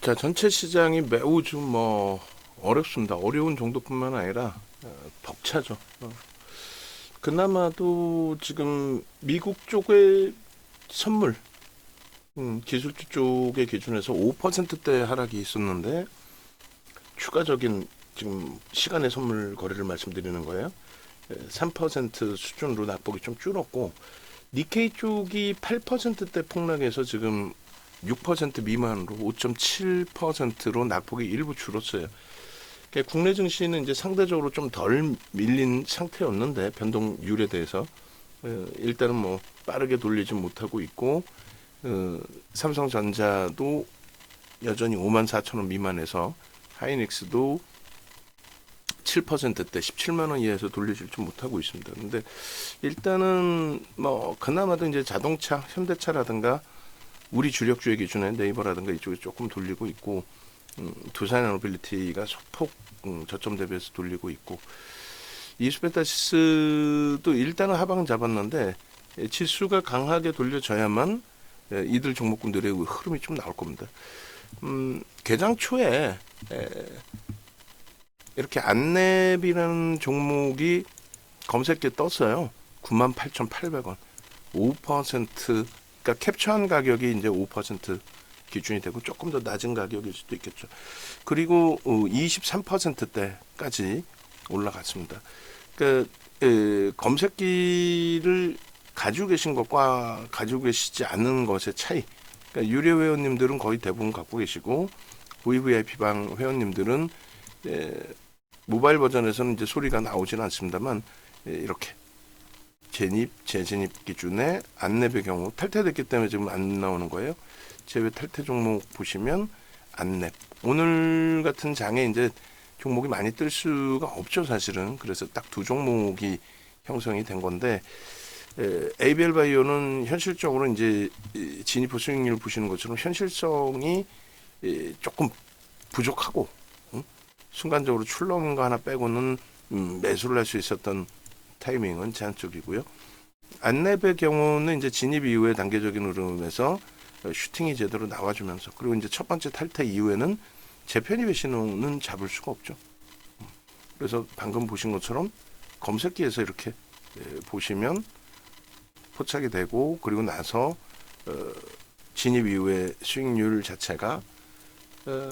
자, 전체 시장이 매우 좀 어렵습니다. 어려운 정도뿐만 아니라 벅차죠. 그나마도 지금 미국 쪽의 선물, 기술주 쪽의 기준에서 5%대 하락이 있었는데 추가적인 지금 시간의 선물 거래를 말씀드리는 거예요. 3% 수준으로 낙폭이 좀 줄었고 니케이 쪽이 8%대 폭락해서 지금 6% 미만으로 5.7%로 낙폭이 일부 줄었어요. 그러니까 국내 증시는 이제 상대적으로 좀 덜 밀린 상태였는데 변동률에 대해서 일단은 뭐 빠르게 돌리지 못하고 있고 삼성전자도 여전히 5만 4천 원 미만에서 하이닉스도 7%대 17만 원 이하에서 돌리질 좀 못하고 있습니다. 근데 일단은 뭐 그나마도 이제 자동차, 현대차라든가 우리 주력주의 기준에 네이버라든가 이쪽에 조금 돌리고 있고 두산 에너빌리티가 소폭 저점 대비해서 돌리고 있고 이스페타시스도 일단은 하방 잡았는데 지수가 강하게 돌려져야만 이들 종목군들의 흐름이 좀 나올 겁니다. 개장 초에 이렇게 안랩이라는 종목이 검색기에 떴어요. 98,800원. 5% 그러니까 캡처한 가격이 이제 5% 기준이 되고 조금 더 낮은 가격일 수도 있겠죠. 그리고 23%대까지 올라갔습니다. 그러니까 검색기를 가지고 계신 것과 가지고 계시지 않는 것의 차이. 그러니까 유료 회원님들은 거의 대부분 갖고 계시고 VVIP 방 회원님들은 모바일 버전에서는 이제 소리가 나오지는 않습니다만 이렇게 재진입, 재진입 기준에 안랩의 경우 탈퇴됐기 때문에 지금 안 나오는 거예요. 제외 탈퇴 종목 보시면 안랩. 오늘 같은 장에 이제 종목이 많이 뜰 수가 없죠, 사실은. 그래서 딱 두 종목이 형성이 된 건데 ABL 바이오는 현실적으로 이제 진입 수익률 보시는 것처럼 현실성이 조금 부족하고 순간적으로 출렁인 거 하나 빼고는 매수를 할 수 있었던 타이밍은 제한 쪽이고요. 안랩의 경우는 이제 진입 이후에 단계적인 흐름에서 슈팅이 제대로 나와주면서 그리고 이제 첫 번째 탈퇴 이후에는 재편입의 신호는 잡을 수가 없죠. 그래서 방금 보신 것처럼 검색기에서 이렇게 보시면 포착이 되고 그리고 나서 진입 이후에 수익률 자체가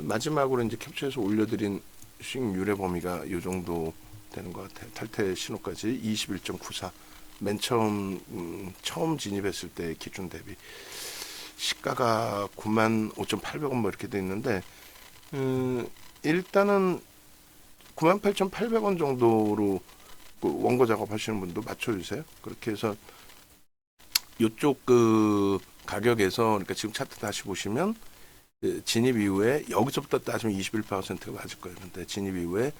마지막으로 이제 캡처해서 올려드린 수익률의 범위가 이 정도 되는 것 같아요. 탈퇴 신호까지 21.94. 맨 처음 진입했을 때 기준 대비 시가가 95,800원 뭐 이렇게 돼 있는데 일단은 98,800원 정도로 그 원고 작업하시는 분도 맞춰주세요. 그렇게 해서 이쪽 그 가격에서 그러니까 지금 차트 다시 보시면 진입 이후에 여기서부터 따지면 21%가 맞을 거예요. 근데 진입 이후에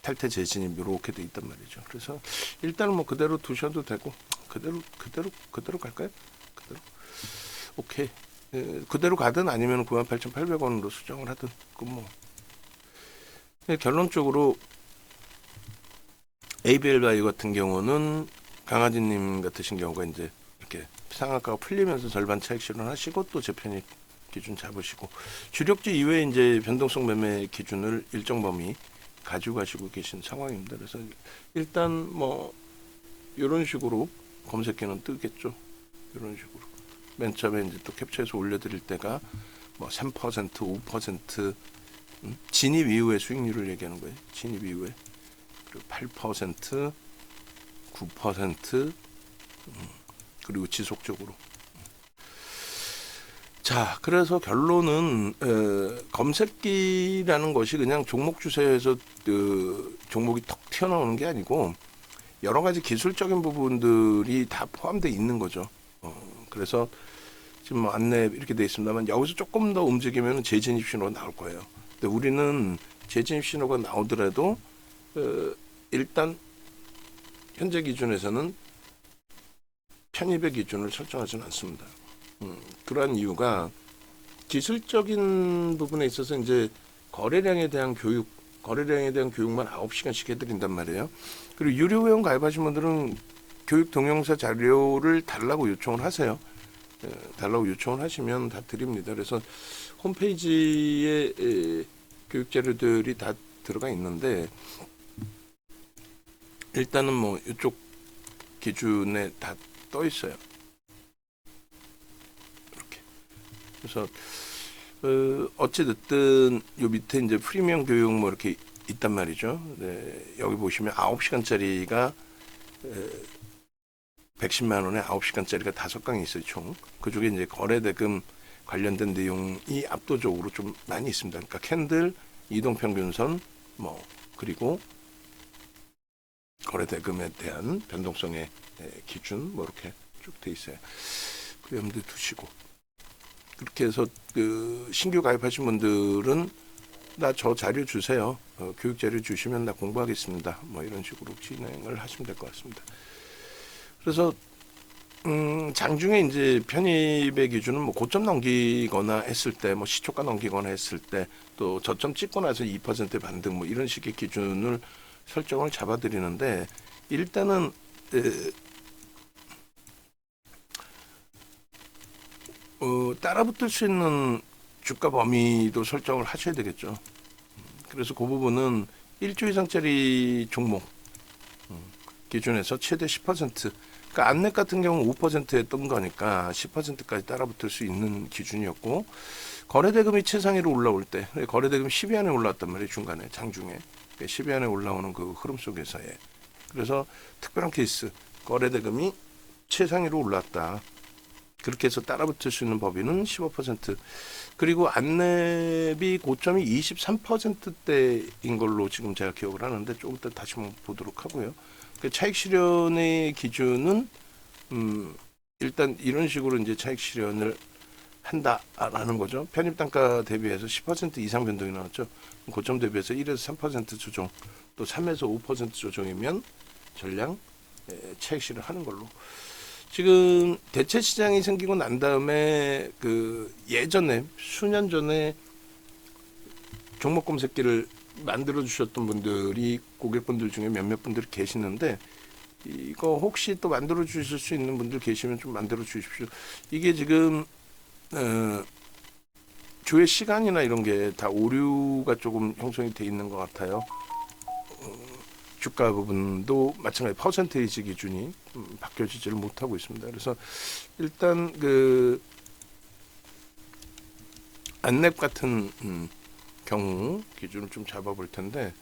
탈퇴 재진입 이렇게 돼 있단 말이죠. 그래서 일단은 뭐 그대로 두셔도 되고 그대로 갈까요? 그대로 오케이. 그대로 가든 아니면 98,800원으로 수정을 하든 그뭐 결론적으로 ABL 바이오 같은 경우는 강아지님 같으신 경우가 이제 이렇게 상한가가 풀리면서 절반 차익 실현하시고 또 재편입 기준 잡으시고 주력주 이외에 이제 변동성 매매 기준을 일정 범위 가지고 가시고 계신 상황입니다. 그래서 일단 뭐 이런 식으로 검색기는 뜨겠죠. 이런 식으로 맨 처음에 이제 또 캡처해서 올려드릴 때가 뭐 3%, 5% 진입 이후의 수익률을 얘기하는 거예요. 진입 이후에 그리고 8%, 9% 그리고 지속적으로. 자, 그래서 결론은 검색기라는 것이 그냥 종목 주세에서 종목이 턱 튀어나오는 게 아니고 여러 가지 기술적인 부분들이 다 포함되어 있는 거죠. 그래서 지금 뭐 안랩 이렇게 돼 있습니다만 여기서 조금 더 움직이면 재진입 신호가 나올 거예요. 근데 우리는 재진입 신호가 나오더라도 일단 현재 기준에서는 편입의 기준을 설정하지는 않습니다. 그러한 이유가 기술적인 부분에 있어서 이제 거래량에 대한 교육만 9시간씩 해드린단 말이에요. 그리고 유료 회원 가입하신 분들은 교육 동영상 자료를 달라고 요청을 하세요. 달라고 요청을 하시면 다 드립니다. 그래서 홈페이지에 교육 자료들이 다 들어가 있는데 일단은 뭐 이쪽 기준에 다 떠 있어요. 이렇게. 그래서 어찌됐든 요 밑에 이제 프리미엄 교육 뭐 이렇게 있단 말이죠. 네, 여기 보시면 9시간짜리가 110만 원에 9시간짜리가 5강이 있어요, 총. 그중에 이제 거래대금 관련된 내용이 압도적으로 좀 많이 있습니다. 그러니까 캔들, 이동평균선, 뭐 그리고 거래대금에 대한 변동성의 기준 뭐 이렇게 쭉 돼 있어요. 그 염두에 두시고 그렇게 해서 그 신규 가입하신 분들은 나 저 자료 주세요. 교육 자료 주시면 나 공부하겠습니다. 뭐 이런 식으로 진행을 하시면 될 것 같습니다. 그래서 장중에 이제 편입의 기준은 뭐 고점 넘기거나 했을 때, 뭐 시초가 넘기거나 했을 때, 또 저점 찍고 나서 2% 반등 뭐 이런 식의 기준을 설정을 잡아드리는데 일단은 따라붙을 수 있는 주가 범위도 설정을 하셔야 되겠죠. 그래서 그 부분은 1조 이상짜리 종목 기준에서 최대 10%, 그러니까 안넷 같은 경우는 5%에 뜬 거니까 10%까지 따라붙을 수 있는 기준이었고, 거래대금이 최상위로 올라올 때, 거래대금 10위 안에 올라왔단 말이에요. 중간에 장중에 10위 안에 올라오는 그 흐름 속에서의, 그래서 특별한 케이스 거래대금이 최상위로 올랐다. 그렇게 해서 따라붙을 수 있는 범위는 15%. 그리고 안랩이 고점이 23%대인 걸로 지금 제가 기억을 하는데 조금 이따 다시 한번 보도록 하고요. 그 차익 실현의 기준은 일단 이런 식으로 이제 차익 실현을 한다라는 거죠. 편입 단가 대비해서 10% 이상 변동이 나왔죠. 고점 대비해서 1에서 3% 조정, 또 3에서 5% 조정이면 전량 차익 실현하는 걸로. 지금 대체 시장이 생기고 난 다음에 그 예전에 수년 전에 종목 검색기를 만들어 주셨던 분들이 고객분들 중에 몇몇 분들이 계시는데, 이거 혹시 또 만들어 주실 수 있는 분들 계시면 좀 만들어 주십시오. 이게 지금 조회 시간이나 이런 게 다 오류가 조금 형성이 돼 있는 것 같아요. 주가 부분도 마찬가지 퍼센테이지 기준이 바뀌어지지를 못하고 있습니다. 그래서 일단 그 안랩 같은 경우 기준을 좀 잡아볼 텐데,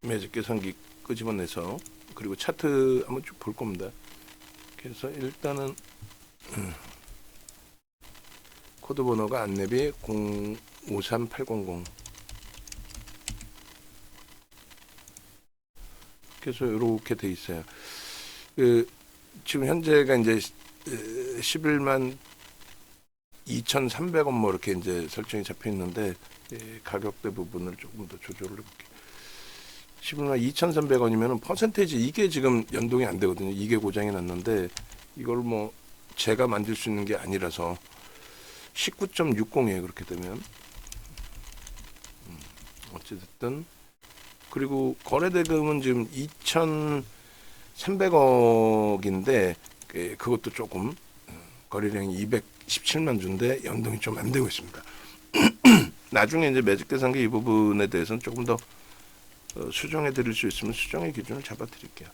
매직 계산기 끄집어내서 그리고 차트 한번 쭉 볼 겁니다. 그래서 일단은 코드 번호가 안랩이 053800. 그래서 이렇게 돼 있어요. 지금 현재가 이제 11만 2,300원 뭐 이렇게 이제 설정이 잡혀 있는데, 가격대 부분을 조금 더 조절을 해볼게요. 11만 2,300원이면은 퍼센테이지 이게 지금 연동이 안 되거든요. 이게 고장이 났는데 이걸 뭐 제가 만들 수 있는 게 아니라서 19.60이에요. 그렇게 되면 어찌됐든. 그리고 거래대금은 지금 2,300억인데 그것도 조금 거래량이 217만 주인데 연동이 좀 안 되고 있습니다. 나중에 이제 매직 대상계 이 부분에 대해서는 조금 더 수정해 드릴 수 있으면 수정의 기준을 잡아 드릴게요.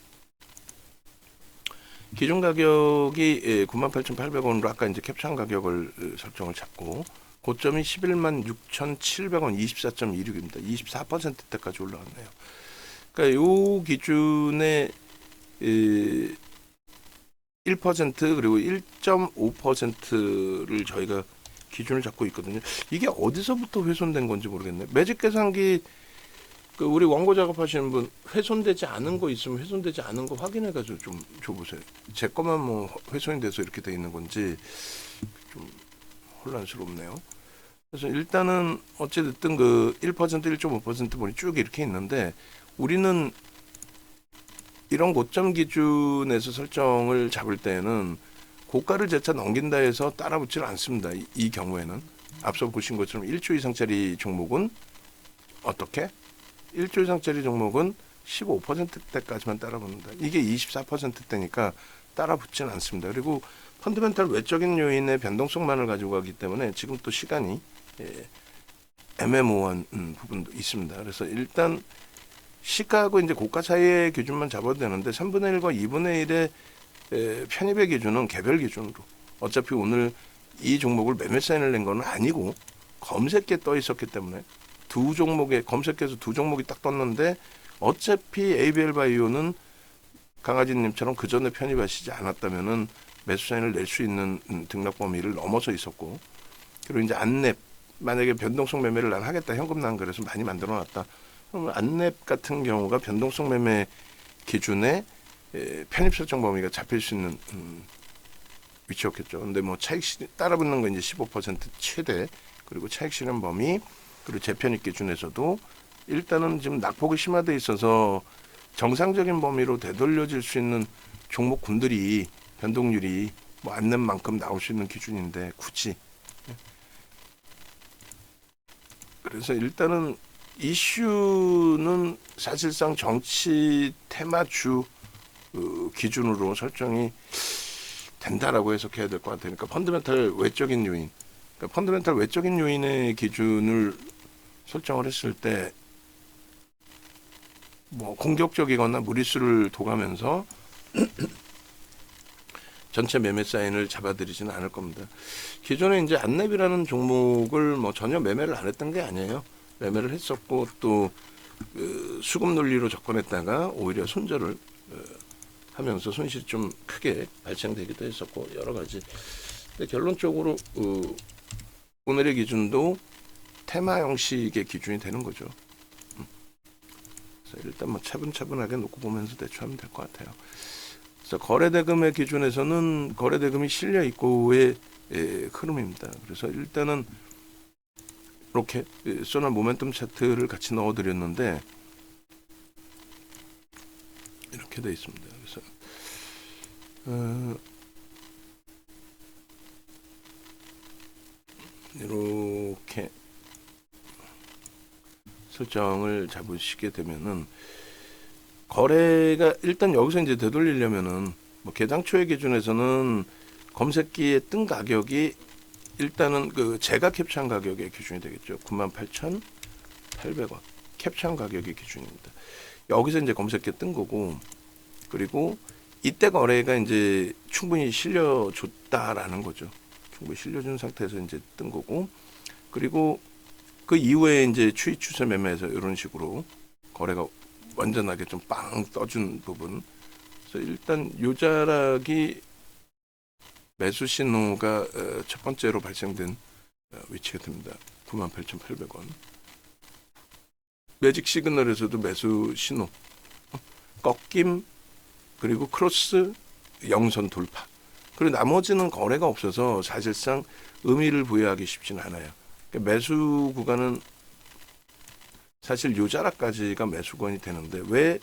기존 가격이 98,800원으로 아까 이제 캡처한 가격을 설정을 잡고, 고점이 11만 6,700원 24.26입니다. 24%대까지 올라왔네요. 그러니까 요 기준에 1% 그리고 1.5%를 저희가 기준을 잡고 있거든요. 이게 어디서부터 훼손된 건지 모르겠네요. 매직 계산기 우리 원고 작업하시는 분 훼손되지 않은 거 있으면 훼손되지 않은 거 확인해가지고 좀 줘보세요. 제 거만 뭐 훼손이 돼서 이렇게 돼 있는 건지 좀 혼란스럽네요. 그래서 일단은 어찌됐든 그 1%, 1.5% 보니 쭉 이렇게 있는데, 우리는 이런 고점 기준에서 설정을 잡을 때는 고가를 재차 넘긴다 해서 따라붙지를 않습니다. 이 경우에는 앞서 보신 것처럼 1조 이상짜리 종목은 어떻게? 1조 이상짜리 종목은 15%대까지만 따라붙는다. 이게 24%대니까 따라붙지는 않습니다. 그리고 펀더멘탈 외적인 요인의 변동성만을 가지고 가기 때문에 지금 또 시간이 애매모호한 부분도 있습니다. 그래서 일단 시가하고 이제 고가 차이의 기준만 잡아도 되는데 3분의 1과 2분의 1의 편입의 기준은 개별 기준으로, 어차피 오늘 이 종목을 매매 사인을 낸 건 아니고 검색에 떠 있었기 때문에 두 종목에 검색해서 두 종목이 딱 떴는데 어차피 ABL 바이오는 강아지님처럼 그 전에 편입하시지 않았다면은 매수 사인을 낼 수 있는 등락 범위를 넘어서 있었고, 그리고 이제 안랩, 만약에 변동성 매매를 난 하겠다, 현금 난 그래서 많이 만들어놨다, 그러면 안랩 같은 경우가 변동성 매매 기준에 편입 설정 범위가 잡힐 수 있는 위치였겠죠. 근데 뭐 차익 따라 붙는 건 이제 15% 최대, 그리고 차익 실현 범위, 그리고 재편입 기준에서도 일단은 지금 낙폭이 심화돼 있어서 정상적인 범위로 되돌려질 수 있는 종목군들이 변동률이 뭐 안낸 만큼 나올 수 있는 기준인데 굳이, 그래서 일단은 이슈는 사실상 정치 테마주 기준으로 설정이 된다라고 해석해야 될 것 같아요. 그러니까 펀더멘탈 외적인 요인, 그러니까 펀더멘탈 외적인 요인의 기준을 설정을 했을 때 뭐 공격적이거나 무리수를 둬가면서 전체 매매 사인을 잡아들이지는 않을 겁니다. 기존에 이제 안랩이라는 종목을 뭐 전혀 매매를 안 했던 게 아니에요. 매매를 했었고 또 수급 논리로 접근했다가 오히려 손절을 하면서 손실이 좀 크게 발생되기도 했었고 여러 가지. 근데 결론적으로 오늘의 기준도 테마 형식의 기준이 되는 거죠. 그래서 일단 뭐 차분차분하게 놓고 보면서 대처하면 될 것 같아요. 그래서 거래대금의 기준에서는 거래대금이 실려 있고의 흐름입니다. 그래서 일단은 이렇게 소나 모멘텀 차트를 같이 넣어드렸는데 이렇게 돼 있습니다. 그래서 이렇게 설정을 잡으시게 되면은 거래가 일단 여기서 이제 되돌리려면은 뭐 개장초의 기준에서는 검색기에 뜬 가격이 일단은 그 제가 캡처한 가격의 기준이 되겠죠. 98,800원 캡처한 가격의 기준입니다. 여기서 이제 검색기에 뜬 거고, 그리고 이때 거래가 이제 충분히 실려줬다라는 거죠. 충분히 실려준 상태에서 이제 뜬 거고, 그리고 그 이후에 이제 추이 추세 매매에서 이런 식으로 거래가 완전하게 좀 빵 떠준 부분. 그래서 일단 요자락이 매수 신호가 첫 번째로 발생된 위치가 됩니다. 98,800원. 매직 시그널에서도 매수 신호, 꺾임, 그리고 크로스, 영선 돌파. 그리고 나머지는 거래가 없어서 사실상 의미를 부여하기 쉽진 않아요. 그러니까 매수 구간은 사실 요자락까지가 매수 구간이 되는데 왜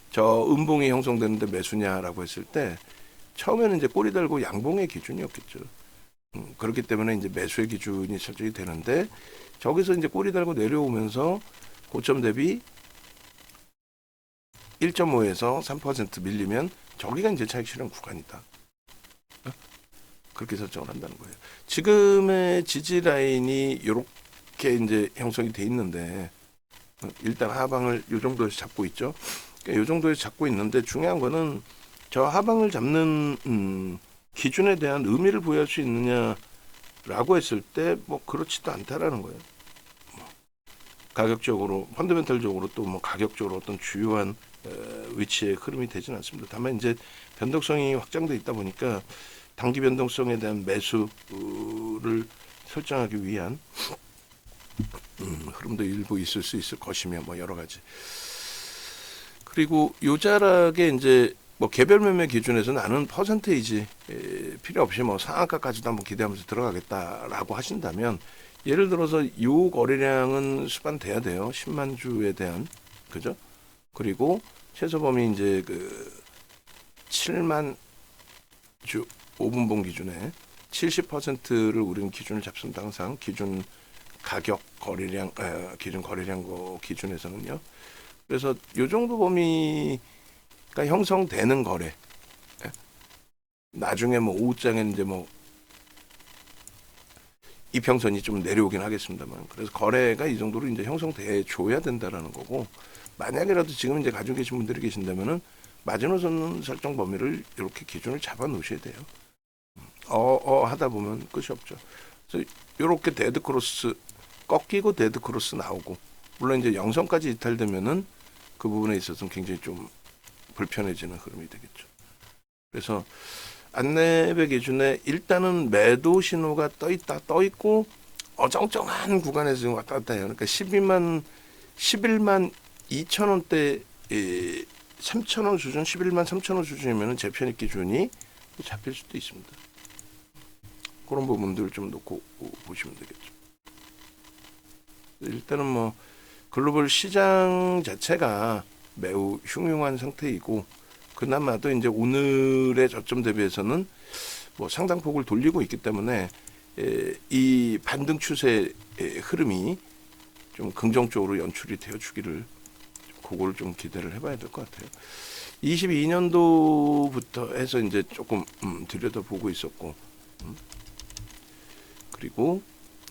저 음봉이 형성되는데 매수냐라고 했을 때 처음에는 이제 꼬리 달고 양봉의 기준이었겠죠. 그렇기 때문에 이제 매수의 기준이 설정이 되는데 저기서 이제 꼬리 달고 내려오면서 고점 대비 1.5에서 3% 밀리면 저기가 이제 차익 실현 구간이다. 그렇게 설정을 한다는 거예요. 지금의 지지 라인이 이렇게 이제 형성이 돼 있는데 일단 하방을 이 정도에서 잡고 있죠. 이 정도에서 잡고 있는데 중요한 거는 저 하방을 잡는 기준에 대한 의미를 부여할 수 있느냐라고 했을 때 뭐 그렇지도 않다라는 거예요. 가격적으로 펀더멘털적으로 또 뭐 가격적으로 어떤 주요한 위치의 흐름이 되지는 않습니다. 다만 이제 변동성이 확장돼 있다 보니까 단기 변동성에 대한 매수를 설정하기 위한 흐름도 일부 있을 수 있을 것이며 뭐 여러 가지. 그리고 요자락에 이제 뭐 개별 매매 기준에서 나는 퍼센테이지 필요 없이 뭐 상한가까지도 한번 기대하면서 들어가겠다라고 하신다면 예를 들어서 요 거래량은 수반돼야 돼요. 10만 주에 대한, 그죠? 그리고 최소 범위 이제 그 7만 주 5분봉 기준에 70%를 우리는 기준을 잡습니다. 항상 기준 가격 거래량 기준 거래량 기준에서는요. 그래서 요 정도 범위가 형성되는 거래, 나중에 뭐 오후장에는 이제 뭐 이평선이 좀 내려오긴 하겠습니다만, 그래서 거래가 이 정도로 이제 형성돼 줘야 된다라는 거고, 만약에라도 지금 이제 가지고 계신 분들이 계신다면은 마지노선 설정 범위를 이렇게 기준을 잡아 놓으셔야 돼요. 하다 보면 끝이 없죠. 그래서 이렇게 데드 크로스 꺾이고 데드 크로스 나오고, 물론 이제 영선까지 이탈되면은 그 부분에 있어서는 굉장히 좀 불편해지는 흐름이 되겠죠. 그래서 안내배 기준에 일단은 매도 신호가 떠 있고 어정쩡한 구간에서 지금 왔다 갔다 해요. 그러니까 11만 2천 원대 3천 원 수준, 11만 3천 원 수준이면은 재편입 기준이 잡힐 수도 있습니다. 그런 부분들을 좀 놓고 보시면 되겠죠. 일단은 뭐 글로벌 시장 자체가 매우 흉흉한 상태이고, 그나마도 이제 오늘의 저점 대비해서는 뭐 상당폭을 돌리고 있기 때문에 이 반등 추세의 흐름이 좀 긍정적으로 연출이 되어 주기를, 그거를 좀 기대를 해봐야 될 것 같아요. 22년도부터 해서 이제 조금 들여다보고 있었고, 그리고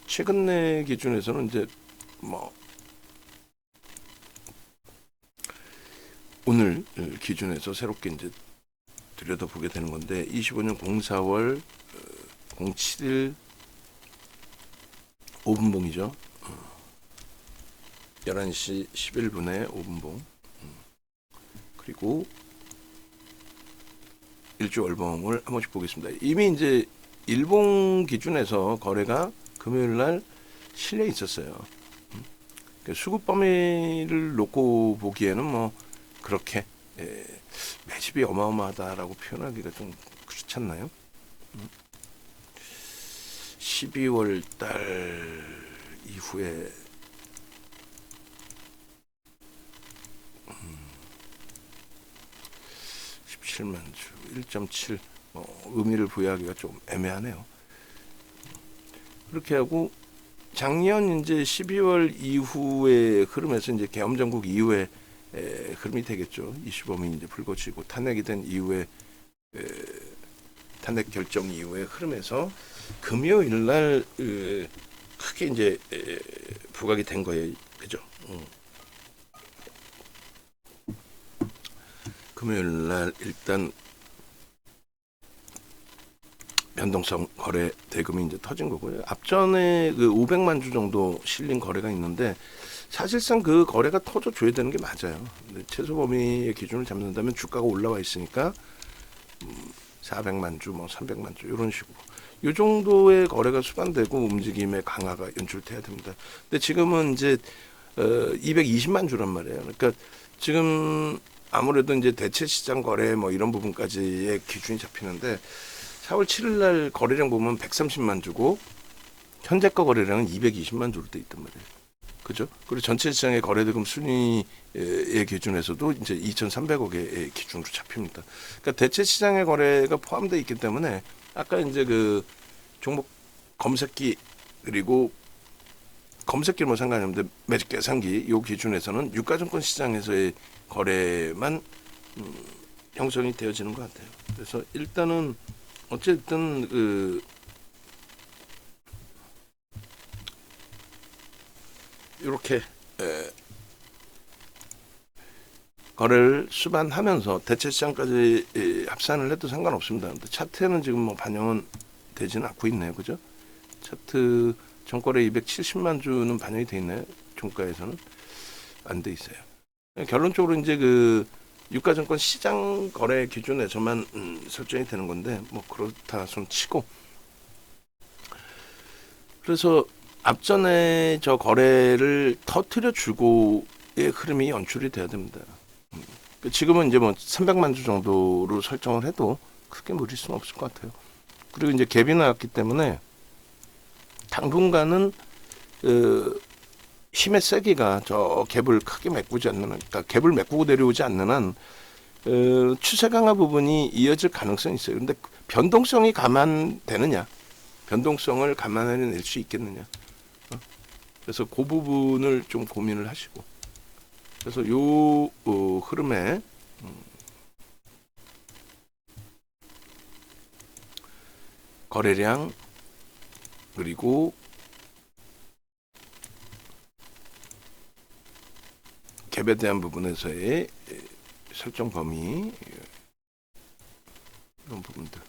최근의 기준에서는 이제 뭐 오늘 기준에서 새롭게 이제 들여다보게 되는 건데, 25년 04월 07일 5분봉이죠. 11시 11분에 5분봉. 그리고 일주 월봉을 한 번씩 보겠습니다. 이미 이제 일봉 기준에서 거래가 금요일 날 실려 있었어요. 수급 범위를 놓고 보기에는 뭐 그렇게 매집이 어마어마하다라고 표현하기가 좀 그렇지 않나요? 12월 달 이후에 17만 주 1.7 의미를 부여하기가 좀 애매하네요. 그렇게 하고 작년 이제 12월 이후의 흐름에서 이제 계엄정국 이후에 흐름이 되겠죠. 25명이 이제 불거지고 탄핵이 된 이후에 탄핵 결정 이후의 흐름에서 금요일 날 크게 이제 부각이 된 거예요. 그죠? 금요일 날 일단 변동성 거래 대금이 이제 터진 거고요. 앞전에 그 500만 주 정도 실린 거래가 있는데, 사실상 그 거래가 터져줘야 되는 게 맞아요. 근데 최소 범위의 기준을 잡는다면 주가가 올라와 있으니까 400만 주, 뭐 300만 주 이런 식으로 이 정도의 거래가 수반되고 움직임의 강화가 연출돼야 됩니다. 근데 지금은 이제 220만 주란 말이에요. 그러니까 지금 아무래도 이제 대체 시장 거래 뭐 이런 부분까지의 기준이 잡히는데, 4월 7일 날 거래량 보면 130만 주고 현재가 거래량은 220만 주로 돼 있단 말이에요. 그죠? 그리고 전체 시장의 거래대금 순위의 기준에서도 이제 2,300억의 기준으로 잡힙니다. 그러니까 대체 시장의 거래가 포함되어 있기 때문에 아까 이제 그 종목 검색기, 그리고 검색기는 뭐 상관이 없는데 매직 계산기 요 기준에서는 유가증권 시장에서의 거래만 형성이 되어지는 것 같아요. 그래서 일단은 어쨌든 그 이렇게 거래를 수반하면서 대체 시장까지 합산을 해도 상관없습니다. 근데 차트에는 지금 뭐 반영은 되지는 않고 있네요. 그죠? 차트 전거래 270만 주는 반영이 돼 있나요? 종가에서는 안 돼 있어요. 결론적으로 이제 그 유가증권 시장 거래 기준에서만 설정이 되는 건데, 뭐 그렇다 손 치고, 그래서 앞전에 저 거래를 터트려 주고의 흐름이 연출이 돼야 됩니다. 지금은 이제 뭐 300만 주 정도로 설정을 해도 크게 무릴 수는 없을 것 같아요. 그리고 이제 갭이 나왔기 때문에 당분간은 힘의 세기가 저 갭을 크게 메꾸지 않는 한, 그러니까 갭을 메꾸고 내려오지 않는 한 추세 강화 부분이 이어질 가능성이 있어요. 근데 변동성이 감안되느냐, 변동성을 감안해낼 수 있겠느냐. 그래서 그 부분을 좀 고민을 하시고, 그래서 요 흐름에 거래량 그리고 갭에 대한 부분에서의 설정 범위 이런 부분들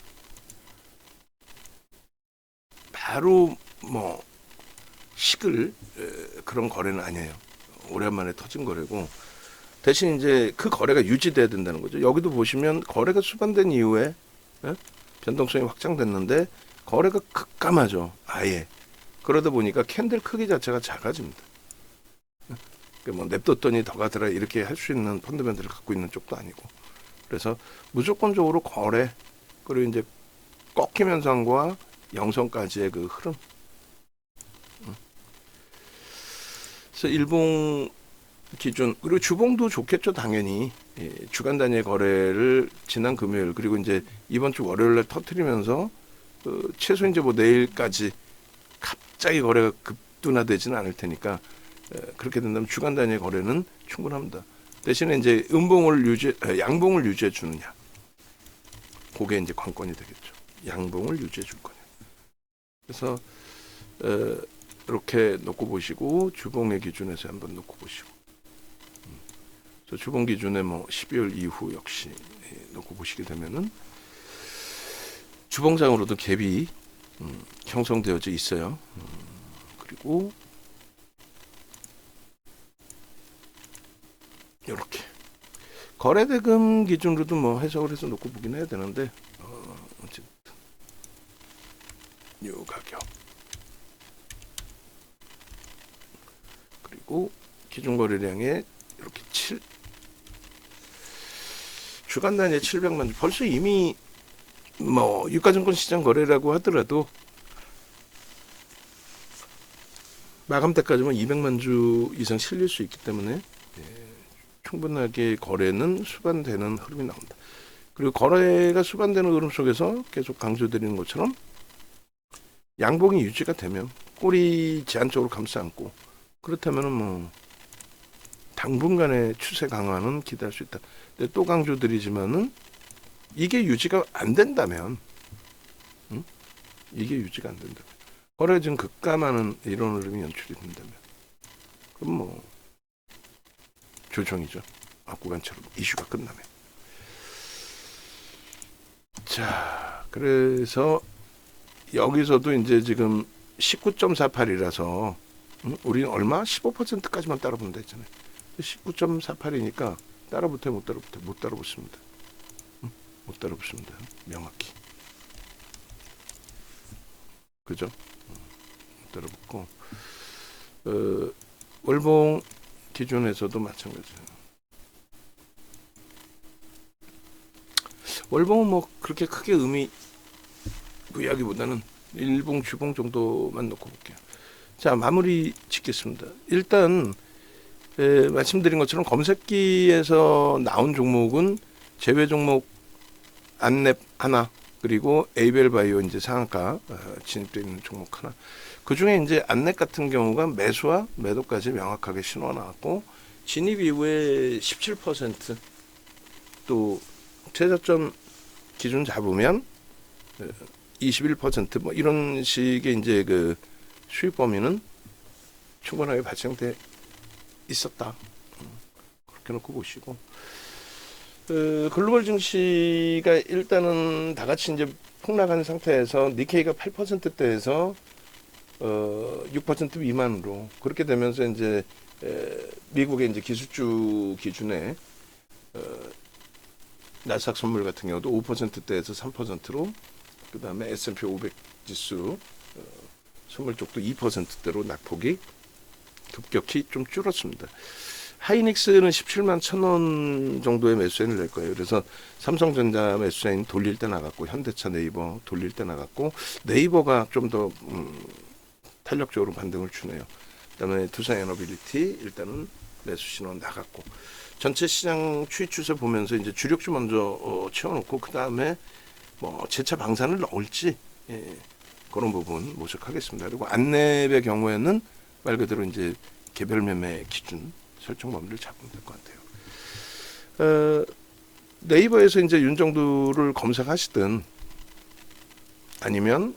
바로 뭐 식을 그런 거래는 아니에요. 오랜만에 터진 거래고 대신 이제 그 거래가 유지돼야 된다는 거죠. 여기도 보시면 거래가 수반된 이후에 변동성이 확장됐는데 거래가 급감하죠. 아예. 그러다 보니까 캔들 크기 자체가 작아집니다. 뭐 냅뒀더니 더 가더라 이렇게 할 수 있는 펀더멘트를 갖고 있는 쪽도 아니고 그래서 무조건적으로 거래 그리고 이제 꺾임 현상과 영성까지의 그 흐름. 그래서 일봉 기준 그리고 주봉도 좋겠죠 당연히. 주간 단위의 거래를 지난 금요일 그리고 이제 이번 주 월요일에 터트리면서 최소 이제 뭐 내일까지 갑자기 거래가 급둔화되지는 않을 테니까 그렇게 된다면 주간 단위의 거래는 충분합니다. 대신에 이제 양봉을 유지해 주느냐 그게 이제 관건이 되겠죠. 양봉을 유지해 줄 거냐. 그래서 이렇게 놓고 보시고 주봉의 기준에서 한번 놓고 보시고 주봉 기준에 뭐 12월 이후 역시 놓고 보시게 되면은 주봉상으로도 갭이 형성되어져 있어요. 그리고 이렇게 거래대금 기준으로도 뭐 해석을 해서 놓고 보긴 해야 되는데 어쨌든 이 가격 그리고 기준 거래량에 이렇게 주간 단위에 700만 주 벌써 이미 뭐 유가증권 시장 거래라고 하더라도 마감 때까지만 200만 주 이상 실릴 수 있기 때문에 충분하게 거래는 수반되는 흐름이 나온다. 그리고 거래가 수반되는 흐름 속에서 계속 강조드리는 것처럼 양봉이 유지가 되면 꼬리 제한적으로 감싸 안고 그렇다면은 뭐 당분간의 추세 강화는 기대할 수 있다. 근데 또 강조드리지만은 이게 유지가 안 된다면, 이게 유지가 안 된다면, 거래 지금 급감하는 이런 흐름이 연출이 된다면, 그럼 뭐 조정이죠. 구간처럼 이슈가 끝나면. 자, 그래서 여기서도 이제 지금 19.48이라서 우리는 얼마? 15%까지만 따라본다 했잖아요. 19.48이니까 따라붙어요, 못 따라붙어요? 못 따라붙습니다. 못 따라붙습니다. 명확히. 그죠? 못 따라붙고 월봉 기준에서도 마찬가지예요. 월봉은 뭐 그렇게 크게 의미 부여하기보다는 일봉, 주봉 정도만 놓고 볼게요. 자, 마무리 짓겠습니다. 일단 말씀드린 것처럼 검색기에서 나온 종목은 제외 종목 안랩 하나 그리고 에이벨 바이오 이제 상한가 진입되어 있는 종목 하나. 그 중에 이제 안랩 같은 경우가 매수와 매도까지 명확하게 신호가 나왔고 진입 이후에 17%또 최저점 기준 잡으면 21%뭐 이런 식의 이제 그 수익 범위는 충분하게 발생돼 있었다. 그렇게 놓고 보시고 글로벌 증시가 일단은 다 같이 이제 폭락한 상태에서 니케이가 8%대에서 6% 미만으로 그렇게 되면서 이제 미국의 이제 기술주 기준에 나스닥 선물 같은 경우도 5%대에서 3%로 그다음에 S&P 500 지수 선물 쪽도 2%대로 낙폭이 급격히 좀 줄었습니다. 하이닉스는 17만 1,000원 정도의 매수세를 낼 거예요. 그래서 삼성전자 매수세인 돌릴 때 나갔고 현대차 네이버 돌릴 때 나갔고 네이버가 좀 더 탄력적으로 반등을 주네요. 그다음에 두산에너빌리티 일단은 매수 신호 나갔고 전체 시장 추이 추세 보면서 이제 주력주 먼저 채워놓고 그 다음에 뭐 재차 방산을 넣을지 그런 부분 모색하겠습니다. 그리고 안랩의 경우에는 말 그대로 이제 개별 매매 기준 설정 범위를 잡으면 될 것 같아요. 네이버에서 이제 윤정두를 검색하시든 아니면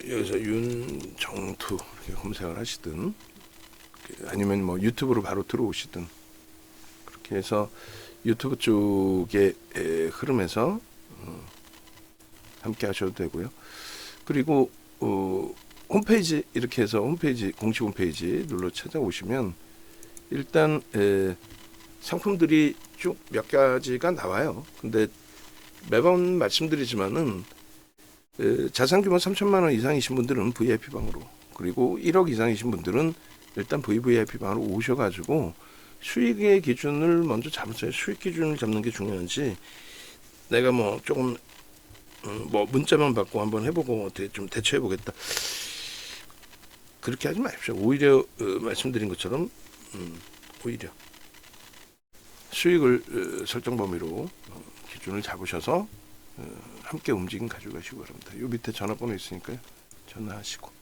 여기서 윤정투 이렇게 검색을 하시든, 아니면 뭐 유튜브로 바로 들어오시든, 그렇게 해서 유튜브 쪽의 흐름에서 함께 하셔도 되고요. 그리고 홈페이지, 이렇게 해서 홈페이지, 공식 홈페이지 눌러 찾아오시면 일단 상품들이 쭉 몇 가지가 나와요. 근데 매번 말씀드리지만은 자산 규모 3천만 원 이상이신 분들은 VIP 방으로, 그리고 1억 이상이신 분들은 일단 VVIP 방으로 오셔가지고 수익의 기준을 먼저 잡으세요. 수익 기준을 잡는 게 중요한지, 내가 뭐 조금 뭐 문자만 받고 한번 해보고 어떻게 좀 대처해보겠다, 그렇게 하지 마십시오. 오히려 말씀드린 것처럼 오히려 수익을 설정 범위로 기준을 잡으셔서 함께 움직임 가지고 가시기 바랍니다. 요 밑에 전화번호 있으니까요. 전화하시고.